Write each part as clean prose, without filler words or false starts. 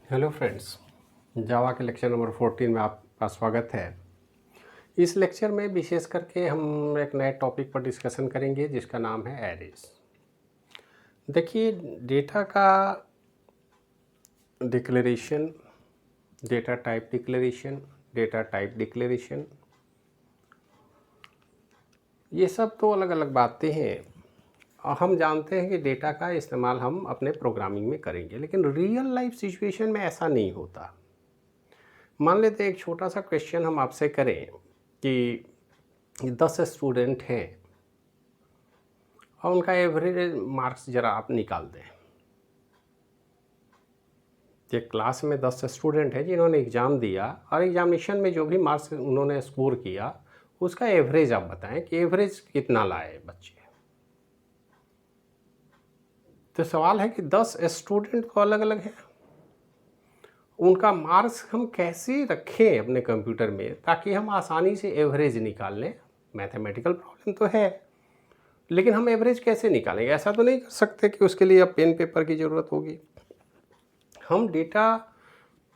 Hello friends, जावा के lecture number 14 में आपका स्वागत है। इस लेक्चर में विशेष करके हम एक नए टॉपिक पर डिस्कशन करेंगे जिसका नाम है एरेज। देखिए, डेटा का declaration, data type declaration, data type declaration, ये सब तो अलग अलग बातें हैं और हम जानते हैं कि डेटा का इस्तेमाल हम अपने प्रोग्रामिंग में करेंगे, लेकिन रियल लाइफ सिचुएशन में ऐसा नहीं होता। मान लेते हैं एक छोटा सा क्वेश्चन हम आपसे करें कि 10 स्टूडेंट हैं और उनका एवरेज मार्क्स ज़रा आप निकाल दें। एक क्लास में 10 स्टूडेंट हैं जिन्होंने एग्ज़ाम दिया और एग्जामिनेशन में जो भी मार्क्स उन्होंने स्कोर किया उसका एवरेज आप बताएं कि एवरेज कितना लाए बच्चे। तो सवाल है कि 10 स्टूडेंट को अलग अलग है, उनका मार्क्स हम कैसे रखें अपने कंप्यूटर में ताकि हम आसानी से एवरेज निकाल लें। मैथमेटिकल प्रॉब्लम तो है, लेकिन हम एवरेज कैसे निकालेंगे? ऐसा तो नहीं कर सकते कि उसके लिए अब पेन पेपर की ज़रूरत होगी। हम डेटा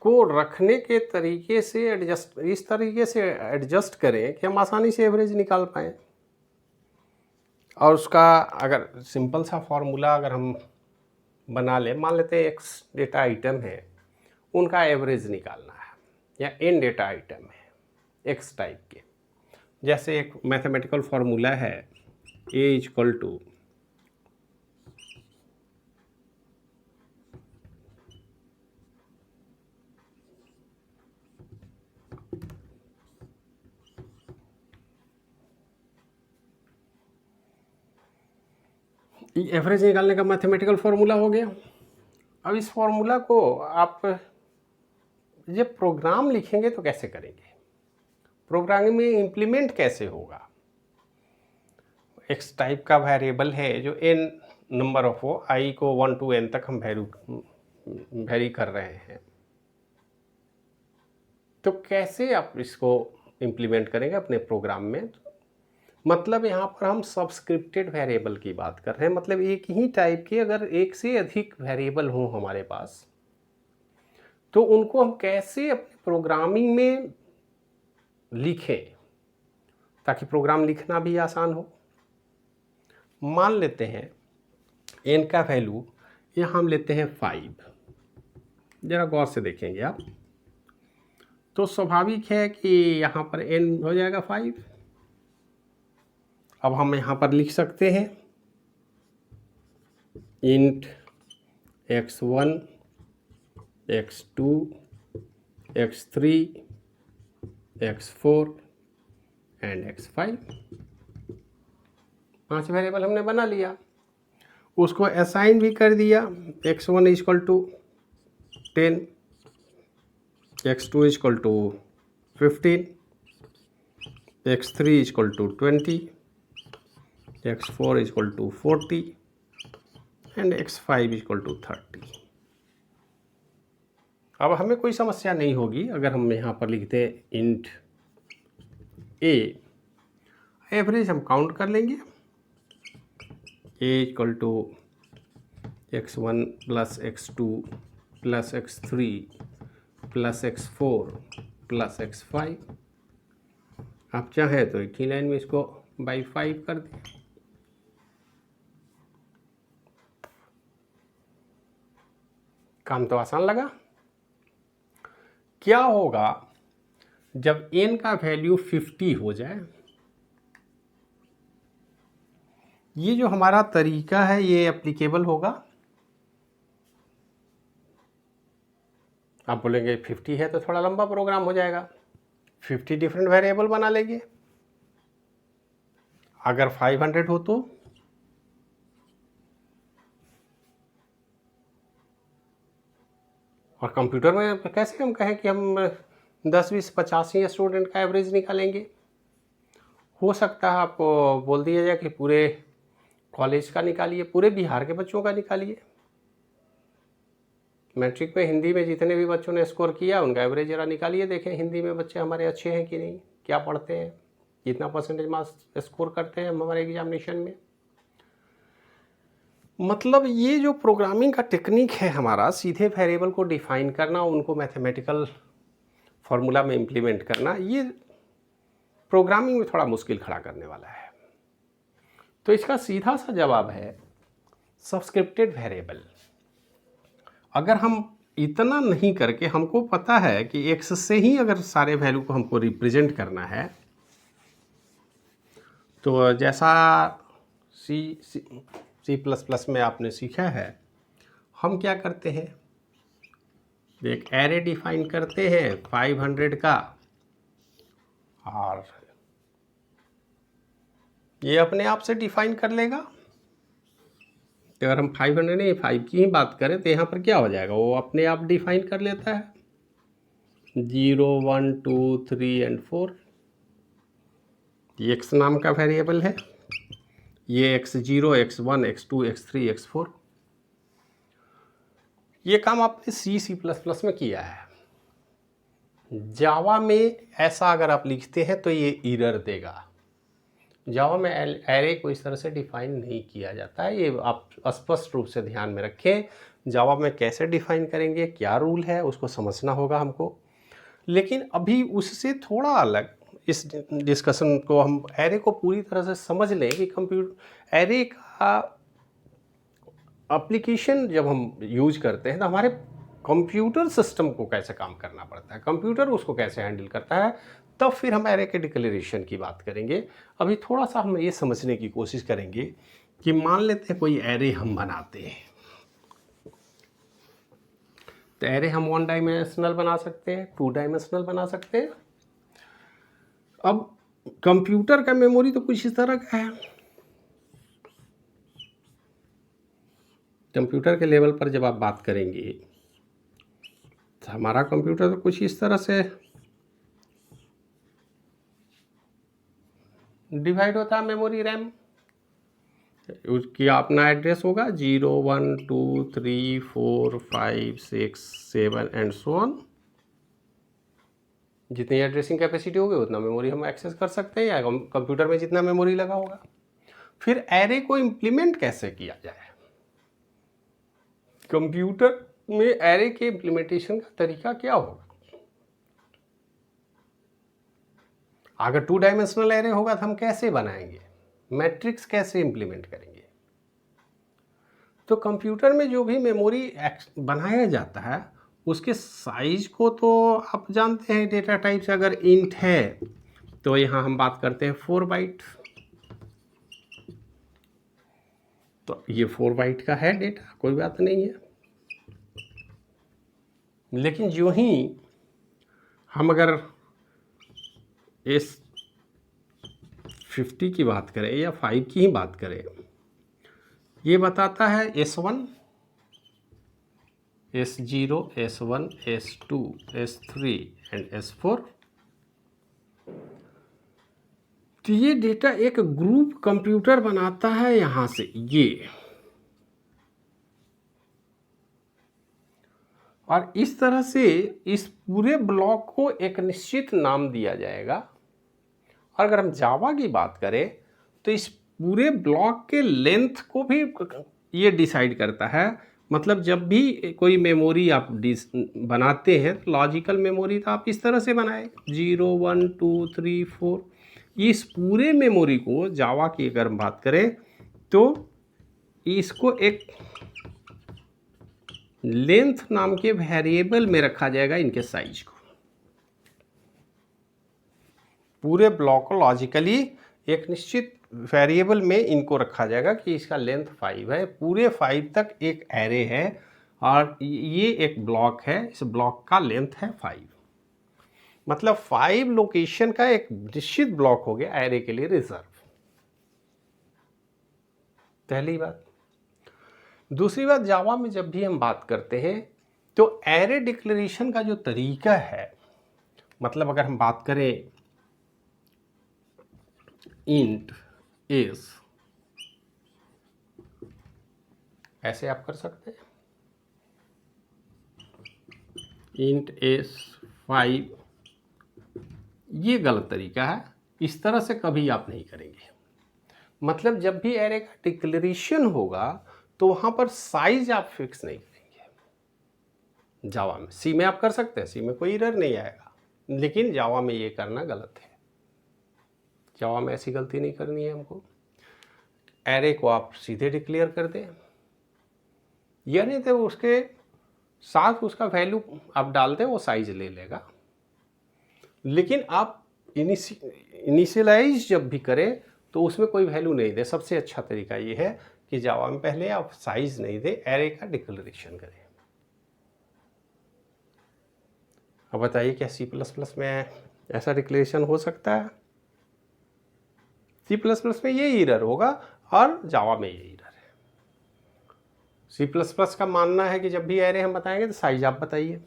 को रखने के तरीके से इस तरीके से एडजस्ट करें कि हम आसानी से एवरेज निकाल पाएँ। और उसका अगर सिंपल सा फॉर्मूला अगर हम बना लें, मान लेते हैं एक्स डेटा आइटम है, उनका एवरेज निकालना है, या एन डेटा आइटम है एक्स टाइप के। जैसे एक मैथमेटिकल फार्मूला है ए इक्वल टू एवरेज निकालने का मैथमेटिकल फार्मूला हो गया। अब इस फार्मूला को आप जब प्रोग्राम लिखेंगे तो कैसे करेंगे? प्रोग्रामिंग में इम्प्लीमेंट कैसे होगा? एक्स टाइप का वेरिएबल है जो एन नंबर ऑफ हो, आई को 1 to n तक हम वेरी कर रहे हैं, तो कैसे आप इसको इम्प्लीमेंट करेंगे अपने प्रोग्राम में? मतलब यहाँ पर हम सब्सक्रिप्टेड वेरिएबल की बात कर रहे हैं, मतलब एक ही टाइप के अगर एक से अधिक वेरिएबल हों हमारे पास तो उनको हम कैसे अपने प्रोग्रामिंग में लिखें ताकि प्रोग्राम लिखना भी आसान हो। मान लेते हैं n का वैल्यू यहाँ हम लेते हैं 5। ज़रा गौर से देखेंगे आप, तो स्वाभाविक है कि यहाँ पर n हो जाएगा 5। अब हम यहाँ पर लिख सकते हैं int x1 x2 x3 x4 and x5। 5 variable हमने बना लिया, उसको असाइन भी कर दिया। x1 equal to 10, x2 equal to 15, x3 equal to 20, x4 equal to 40 and x5 equal to 30। अब हमें कोई समस्या नहीं होगी अगर हम यहाँ पर लिखते हैं इंट ए। एवरेज हम काउंट कर लेंगे, A equal to x1 plus x2 plus x3 plus x4 plus x5। आप चाहें तो एक ही लाइन में इसको बाई 5 कर दें। काम तो आसान लगा। क्या होगा जब n का वैल्यू 50 हो जाए? ये जो हमारा तरीका है ये एप्लीकेबल होगा। आप बोलेंगे 50 है तो थोड़ा लंबा प्रोग्राम हो जाएगा, 50 डिफरेंट वेरिएबल बना लेंगे। अगर 500 हो तो और कंप्यूटर में कैसे हम कहें कि हम 10 20 50 स्टूडेंट का एवरेज निकालेंगे? हो सकता है आपको बोल दिया जाए कि पूरे कॉलेज का निकालिए, पूरे बिहार के बच्चों का निकालिए। मैट्रिक में हिंदी में जितने भी बच्चों ने स्कोर किया उनका एवरेज जरा निकालिए, देखें हिंदी में बच्चे हमारे अच्छे हैं कि नहीं, क्या पढ़ते हैं, कितना परसेंटेज मार्क्स स्कोर करते हैं हमारे एग्जामिनेशन में। मतलब ये जो प्रोग्रामिंग का टेक्निक है हमारा, सीधे वेरिएबल को डिफाइन करना, उनको मैथमेटिकल फार्मूला में इम्प्लीमेंट करना, ये प्रोग्रामिंग में थोड़ा मुश्किल खड़ा करने वाला है। तो इसका सीधा सा जवाब है सब्सक्रिप्टेड वेरिएबल। अगर हम इतना नहीं करके, हमको पता है कि एक्स से ही अगर सारे वैल्यू को हमको रिप्रेजेंट करना है, तो जैसा सी प्लस प्लस में आपने सीखा है, हम क्या करते हैं, एक एरे डिफाइन करते हैं 500 का, और ये अपने आप से डिफाइन कर लेगा। तो अगर हम 500 नहीं 5 की ही बात करें तो यहाँ पर क्या हो जाएगा, वो अपने आप डिफाइन कर लेता है 0 1 2 3 एंड 4। ये एक्स नाम का वेरिएबल है, ये x0 x1 x2 x3 x4। ये काम आपने सी प्लस प्लस में किया है। जावा में ऐसा अगर आप लिखते हैं तो ये एरर देगा। जावा में एरे को इस तरह से डिफाइन नहीं किया जाता है, ये आप स्पष्ट रूप से ध्यान में रखें। जावा में कैसे डिफाइन करेंगे, क्या रूल है, उसको समझना होगा हमको। लेकिन अभी उससे थोड़ा अलग इस डिस्कशन को, हम एरे को पूरी तरह से समझ लें कि कंप्यूटर एरे का एप्लीकेशन जब हम यूज करते हैं तो हमारे कंप्यूटर सिस्टम को कैसे काम करना पड़ता है, कंप्यूटर उसको कैसे हैंडल करता है, तब फिर हम एरे के डिक्लेरेशन की बात करेंगे। अभी थोड़ा सा हम ये समझने की कोशिश करेंगे कि मान लेते हैं कोई एरे हम बनाते हैं, तो एरे हम 1 डायमेंशनल बना सकते हैं, 2 डायमेंशनल बना सकते हैं। अब कंप्यूटर का मेमोरी तो कुछ इस तरह का है, कंप्यूटर के लेवल पर जब आप बात करेंगे तो हमारा कंप्यूटर तो कुछ इस तरह से डिवाइड होता है, मेमोरी रैम। उसकी अपना एड्रेस होगा 0 1 2 3 4 5 6 7 एंड सो ऑन। जितनी एड्रेसिंग कैपेसिटी होगी उतना मेमोरी हम एक्सेस कर सकते हैं, या कंप्यूटर में जितना मेमोरी लगा होगा। फिर एरे को इम्प्लीमेंट कैसे किया जाए, कंप्यूटर में एरे के इम्प्लीमेंटेशन का तरीका क्या होगा। अगर 2 डायमेंशनल एरे होगा तो हम कैसे बनाएंगे, मैट्रिक्स कैसे इम्प्लीमेंट करेंगे। तो कंप्यूटर में जो भी मेमोरी बनाया जाता है उसके साइज को तो आप जानते हैं, डेटा टाइप से अगर इंट है तो यहाँ हम बात करते हैं 4 बाइट, तो ये 4 बाइट का है डेटा, कोई बात नहीं है। लेकिन जो ही हम अगर इस 50 की बात करें या 5 की ही बात करें, ये बताता है S1 S0 S1 S2 S3 and S4। तो ये डेटा एक ग्रुप कंप्यूटर बनाता है यहाँ से ये, और इस तरह से इस पूरे ब्लॉक को एक निश्चित नाम दिया जाएगा। और अगर हम जावा की बात करें तो इस पूरे ब्लॉक के लेंथ को भी ये डिसाइड करता है। मतलब जब भी कोई मेमोरी आप बनाते हैं तो लॉजिकल मेमोरी तो आप इस तरह से बनाए 0 1 2 3 4। इस पूरे मेमोरी को जावा की अगर हम बात करें तो इसको एक लेंथ नाम के वेरिएबल में रखा जाएगा, इनके साइज को। पूरे ब्लॉक को लॉजिकली एक निश्चित वेरिएबल में इनको रखा जाएगा कि इसका लेंथ 5 है, पूरे 5 तक एक एरे है और ये एक ब्लॉक है, इस ब्लॉक का लेंथ है 5। मतलब 5 लोकेशन का एक निश्चित ब्लॉक हो गया एरे के लिए रिजर्व। पहली बात। दूसरी बात, जावा में जब भी हम बात करते हैं तो एरे डिक्लेरेशन का जो तरीका है, मतलब अगर हम बात करें इंट इज, ऐसे आप कर सकते हैं इंट इज 5, ये गलत तरीका है, इस तरह से कभी आप नहीं करेंगे। मतलब जब भी एरे का डिक्लेरेशन होगा तो वहाँ पर साइज आप फिक्स नहीं करेंगे। जावा में, सी में आप कर सकते हैं, सी में कोई एरर नहीं आएगा, लेकिन जावा में ये करना गलत है। जावा में ऐसी गलती नहीं करनी है हमको। एरे को आप सीधे डिक्लेयर कर दें, यानी तो उसके साथ उसका वैल्यू आप डाल दें, वो साइज ले लेगा। लेकिन आप इनिशियलाइज जब भी करें तो उसमें कोई वैल्यू नहीं दे। सबसे अच्छा तरीका ये है कि जावा में पहले आप साइज नहीं दे, एरे का डिक्लेरेशन करें। अब बताइए क्या C++ में ऐसा डिक्लेरेशन हो सकता है? C++ में ये एरर होगा और जावा में ये एरर है। C++ का मानना है कि जब भी एरे हम बताएंगे तो साइज आप बताइए।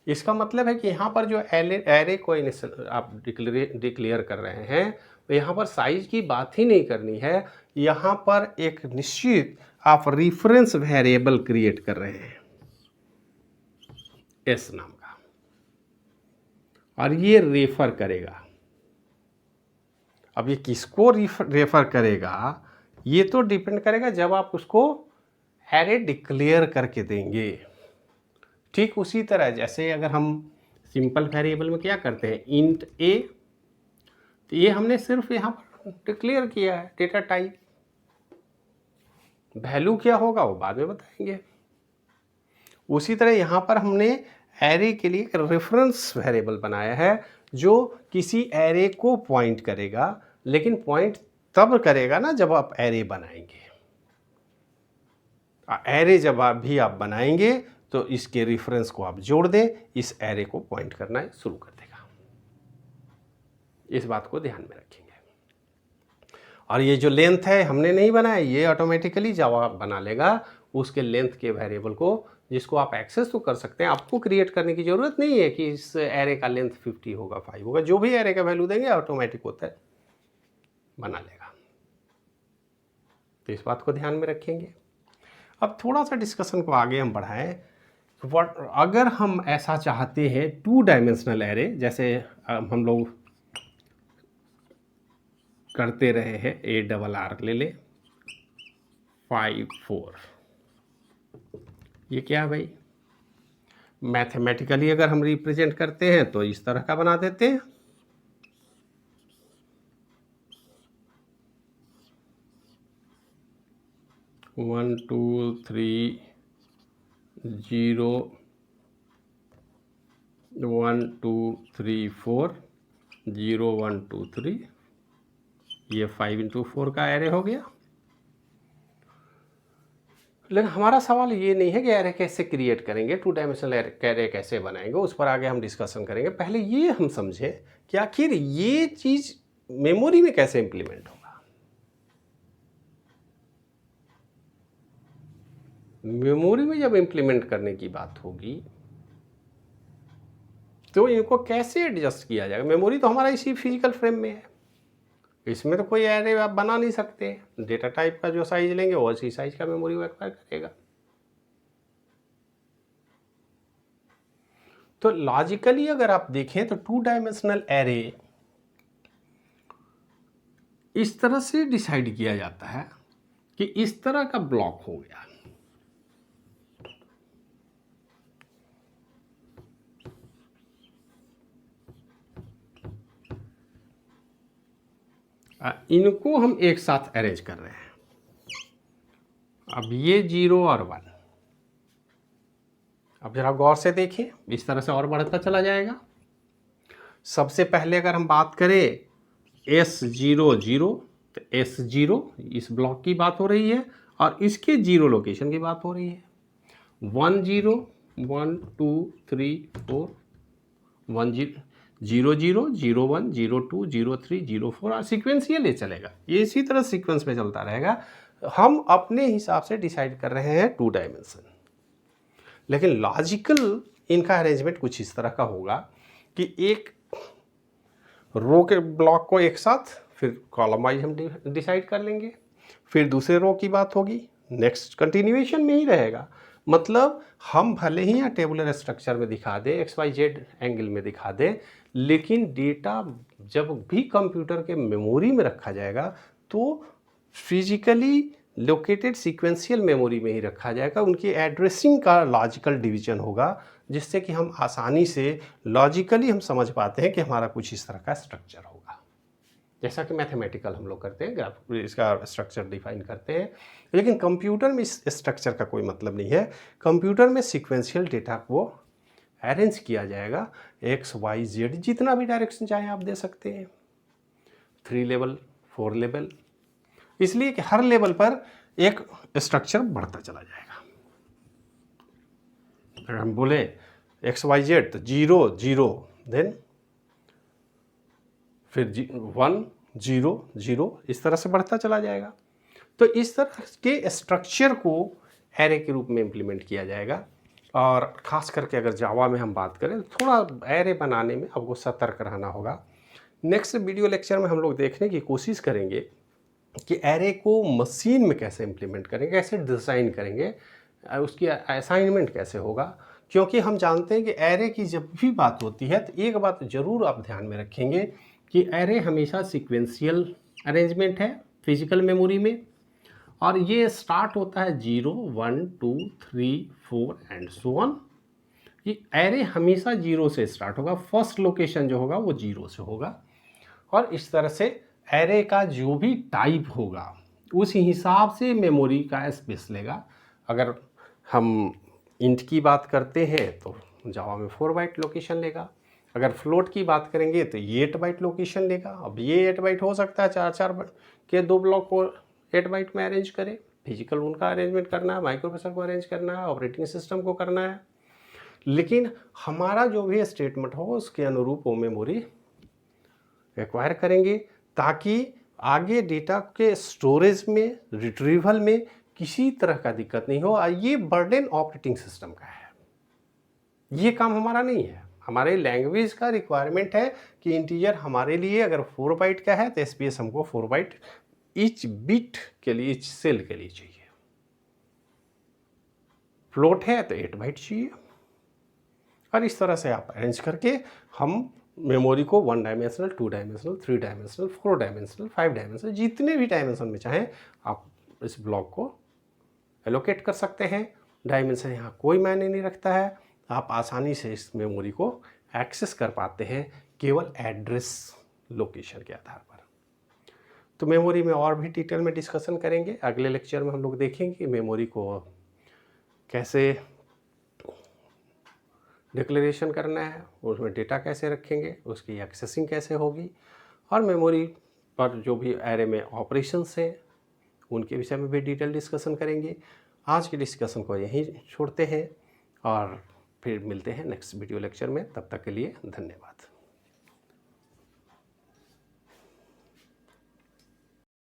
इसका मतलब है कि यहाँ पर जो एरे को आप डिक्लेयर कर रहे हैं, तो यहाँ पर साइज की बात ही नहीं करनी है। यहाँ पर एक निश्चित आप रेफरेंस वेरिएबल क्रिएट कर रहे हैं एस नाम का, और ये रेफर करेगा। अब ये किसको रेफर करेगा, ये तो डिपेंड करेगा जब आप उसको एरे डिक्लेयर करके देंगे। ठीक उसी तरह जैसे अगर हम सिंपल वेरिएबल में क्या करते हैं, इंट ए, तो ये हमने सिर्फ यहाँ पर डिक्लेयर किया है डेटा टाइप। वैल्यू क्या होगा वो बाद में बताएंगे। उसी तरह यहाँ पर हमने एरे के लिए एक रेफरेंस वेरिएबल बनाया है जो किसी एरे को पॉइंट करेगा, लेकिन पॉइंट तब करेगा ना जब आप एरे बनाएंगे। एरे जब आप बनाएंगे तो इसके रेफरेंस को आप जोड़ दें, इस एरे को पॉइंट करना शुरू कर देगा। इस बात को ध्यान में रखेंगे। और ये जो लेंथ है हमने नहीं बनाया, ये ऑटोमेटिकली जावा बना लेगा उसके लेंथ के वेरिएबल को, जिसको आप एक्सेस तो कर सकते हैं। आपको क्रिएट करने की ज़रूरत नहीं है कि इस एरे का लेंथ 50 होगा, 5 होगा, जो भी एरे का वैल्यू देंगे ऑटोमेटिक होता है, बना लेगा। तो इस बात को ध्यान में रखेंगे। अब थोड़ा सा डिस्कशन को आगे हम बढ़ाएं। अगर हम ऐसा चाहते हैं 2 डायमेंशनल एरे, जैसे हम लोग करते रहे हैं, ARR ले ले 5 4, ये क्या है भाई, मैथमेटिकली अगर हम रिप्रेजेंट करते हैं तो इस तरह का बना देते हैं। वन टू थ्री 0 1 2 3 4 0 1 2 3, ये 5 × 4 का एरे हो गया। लेकिन हमारा सवाल ये नहीं है कि एरे कैसे क्रिएट करेंगे, 2 डायमेंशनल एरे कैसे बनाएंगे, उस पर आगे हम डिस्कशन करेंगे। पहले ये हम समझें कि आखिर ये चीज़ मेमोरी में कैसे इम्प्लीमेंट होगा। मेमोरी में जब इम्प्लीमेंट करने की बात होगी तो इनको कैसे एडजस्ट किया जाएगा। मेमोरी तो हमारा इसी फिजिकल फ्रेम में है, इसमें तो कोई एरे आप बना नहीं सकते। डेटा टाइप का जो साइज लेंगे वो उसी साइज का मेमोरी वो एक्वायर करेगा। तो लॉजिकली अगर आप देखें तो 2 डायमेंशनल एरे इस तरह से डिसाइड किया जाता है कि इस तरह का ब्लॉक हो गया, इनको हम एक साथ अरेंज कर रहे हैं। अब ये 0 और 1, अब जरा गौर से देखिए, इस तरह से और बढ़ता चला जाएगा। सबसे पहले अगर हम बात करें S0 0, तो S0 इस ब्लॉक की बात हो रही है और इसके 0 लोकेशन की बात हो रही है। 1 0 1 2 3 4 1 0 0 0 1 0 2 0 3 0 4, और सीक्वेंस ये ले चलेगा, ये इसी तरह सीक्वेंस में चलता रहेगा। हम अपने हिसाब से डिसाइड कर रहे हैं 2 डायमेंशन, लेकिन लॉजिकल इनका अरेंजमेंट कुछ इस तरह का होगा कि एक रो के ब्लॉक को एक साथ, फिर कॉलम वाइज हम डिसाइड कर लेंगे, फिर दूसरे रो की बात होगी, नेक्स्ट कंटिन्यूएशन में ही रहेगा। मतलब हम भले ही यहाँ टेबुलर स्ट्रक्चर में दिखा दें, XYZ एंगल में दिखा दें, लेकिन डेटा जब भी कंप्यूटर के मेमोरी में रखा जाएगा तो फिजिकली लोकेटेड सीक्वेंशियल मेमोरी में ही रखा जाएगा। उनकी एड्रेसिंग का लॉजिकल डिवीजन होगा, जिससे कि हम आसानी से लॉजिकली हम समझ पाते हैं कि हमारा कुछ इस तरह का स्ट्रक्चर होगा, जैसा कि मैथमेटिकल हम लोग करते हैं, ग्राफ इसका स्ट्रक्चर डिफाइन करते हैं। लेकिन कंप्यूटर में इस स्ट्रक्चर का कोई मतलब नहीं है। कंप्यूटर में सीक्वेंशियल डेटा को अरेंज किया जाएगा, एक्स वाई जेड जितना भी डायरेक्शन चाहे आप दे सकते हैं, 3 लेवल 4 लेवल, इसलिए कि हर लेवल पर एक स्ट्रक्चर बढ़ता चला जाएगा। अगर हम बोले एक्स वाई जेड तो 0 0 देन फिर 1 0 0 इस तरह से बढ़ता चला जाएगा। तो इस तरह के स्ट्रक्चर को एरे के रूप में इम्प्लीमेंट किया जाएगा। और ख़ास करके अगर जावा में हम बात करें तो थोड़ा एरे बनाने में आपको सतर्क रहना होगा। नेक्स्ट वीडियो लेक्चर में हम लोग देखने की कोशिश करेंगे कि एरे को मशीन में कैसे इम्प्लीमेंट करेंगे, कैसे डिज़ाइन करेंगे, उसकी असाइनमेंट कैसे होगा। क्योंकि हम जानते हैं कि एरे की जब भी बात होती है तो एक बात ज़रूर आप ध्यान में रखेंगे कि एरे हमेशा सीक्वेंशियल अरेंजमेंट है फिजिकल मेमोरी में, और ये स्टार्ट होता है 0 1 2 3 4 एंड सो ऑन। ये एरे हमेशा 0 से स्टार्ट होगा, फर्स्ट लोकेशन जो होगा वो 0 से होगा, और इस तरह से एरे का जो भी टाइप होगा उस हिसाब से मेमोरी का स्पेस लेगा। अगर हम इंट की बात करते हैं तो जावा में 4 बाइट लोकेशन लेगा, अगर फ्लोट की बात करेंगे तो ये 8 बाइट लोकेशन लेगा। अब ये 8 बाइट हो सकता है 4 के 2 ब्लॉक को 8 बाइट में अरेंज करें, फिजिकल उनका अरेंजमेंट करना है, माइक्रोप्रोसेसर को अरेंज करना है, ऑपरेटिंग सिस्टम को करना है, लेकिन हमारा जो भी स्टेटमेंट हो उसके अनुरूप वो मेमोरी एक्वायर करेंगे, ताकि आगे डेटा के स्टोरेज में, रिट्रीवल में किसी तरह का दिक्कत नहीं हो। ये बर्डन ऑपरेटिंग सिस्टम का है, ये काम हमारा नहीं है। हमारे लैंग्वेज का रिक्वायरमेंट है कि इंटीजर हमारे लिए अगर 4 बाइट का है तो एसपीएस हमको 4 बाइट ईच बिट के लिए, ईच सेल के लिए चाहिए। फ्लोट है तो 8 बाइट चाहिए, और इस तरह से आप अरेंज करके हम मेमोरी को 1 dimensional, 2 dimensional, 3 dimensional, 4 dimensional, 5 dimensional, जितने भी डायमेंशन में चाहें आप इस ब्लॉक को एलोकेट कर सकते हैं। डायमेंशन यहाँ कोई मायने नहीं रखता है, आप आसानी से इस मेमोरी को एक्सेस कर पाते हैं केवल एड्रेस लोकेशन के आधार पर। तो मेमोरी में और भी डिटेल में डिस्कशन करेंगे। अगले लेक्चर में हम लोग देखेंगे कि मेमोरी को कैसे डिक्लेरेशन करना है, उसमें डेटा कैसे रखेंगे, उसकी एक्सेसिंग कैसे होगी, और मेमोरी पर जो भी एरे में ऑपरेशंस हैं उनके विषय में भी डिटेल डिस्कशन करेंगे। आज की डिस्कशन को यहीं छोड़ते हैं और फिर मिलते हैं नेक्स्ट वीडियो लेक्चर में। तब तक के लिए धन्यवाद।